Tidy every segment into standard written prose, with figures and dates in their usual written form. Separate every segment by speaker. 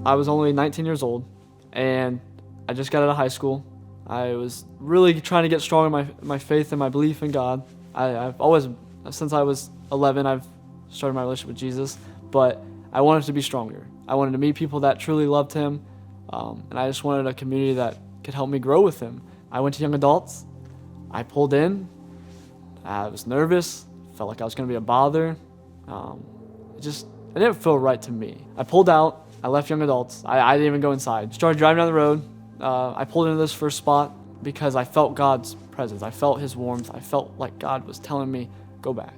Speaker 1: I was only 19 years old, and I just got out of high school. I was really trying to get strong in my faith and my belief in God. I've always, since I was 11, I've started my relationship with Jesus, but I wanted to be stronger. I wanted to meet people that truly loved Him, and I just wanted a community that could help me grow with Him. I went to young adults. I pulled in. I was nervous. Felt like I was going to be a bother. It didn't feel right to me. I pulled out. I left young adults. I didn't even go inside. Started driving down the road. I pulled into this first spot because I felt God's presence. I felt His warmth. I felt like God was telling me, go back.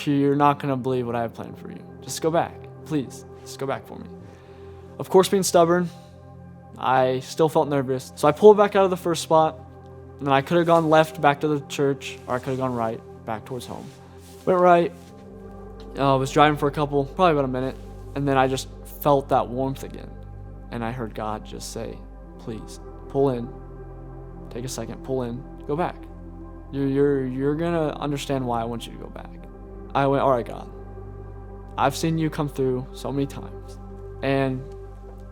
Speaker 1: You're not going to believe what I have planned for you. Just go back. Please, just go back for me. Of course, being stubborn, I still felt nervous. So I pulled back out of the first spot, and then I could have gone left back to the church, or I could have gone right back towards home. Went right. Was driving for probably about a minute, and then I just felt that warmth again. And I heard God just say, please, pull in. Take a second, pull in, go back. You're gonna understand why I want you to go back. I went, all right, God. I've seen you come through so many times, and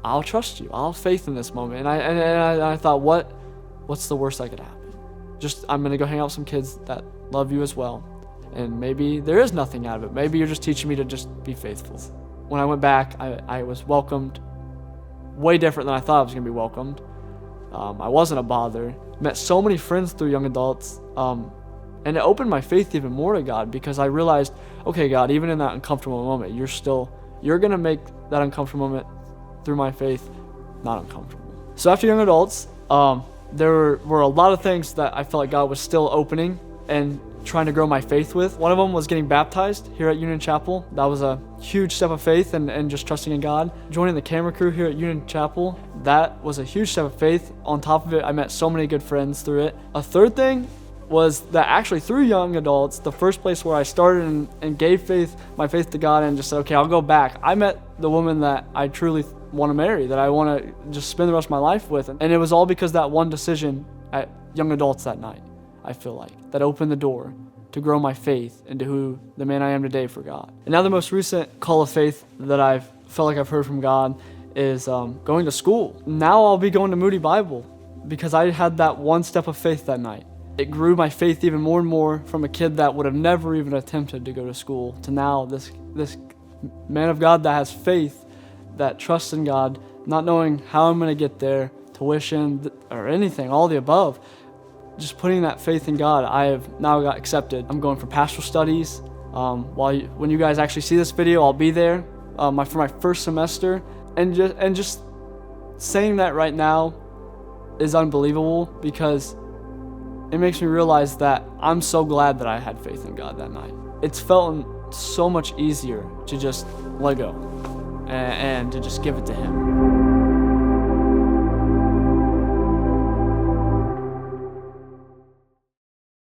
Speaker 1: I'll trust you. I'll have faith in this moment. And I thought, what's the worst that could happen? I'm gonna go hang out with some kids that love you as well, and maybe there is nothing out of it. Maybe you're just teaching me to just be faithful. When I went back, I was welcomed way different than I thought I was gonna be welcomed. I wasn't a bother. Met so many friends through young adults, and it opened my faith even more to God, because I realized, okay, God, even in that uncomfortable moment, you're gonna make that uncomfortable moment through my faith not uncomfortable. So after young adults, there were a lot of things that I felt like God was still opening and trying to grow my faith with. One of them was getting baptized here at Union Chapel. That was a huge step of faith and just trusting in God. Joining the camera crew here at Union Chapel, that was a huge step of faith. On top of it, I met so many good friends through it. A third thing was that actually through young adults, the first place where I started and gave my faith to God and just said, okay, I'll go back. I met the woman that I truly want to marry, that I want to just spend the rest of my life with. And it was all because that one decision at young adults that night, I feel like, that opened the door to grow my faith into the man I am today for God. And now the most recent call of faith that I've felt like I've heard from God is going to school. Now I'll be going to Moody Bible because I had that one step of faith that night. It grew my faith even more and more from a kid that would have never even attempted to go to school to now this man of God that has faith, that trusts in God, not knowing how I'm going to get there, tuition or anything, all the above. Just putting that faith in God, I have now got accepted. I'm going for pastoral studies. When you guys actually see this video, I'll be there for my first semester. And just saying that right now is unbelievable, because it makes me realize that I'm so glad that I had faith in God that night. It's felt so much easier to just let go and to just give it to Him.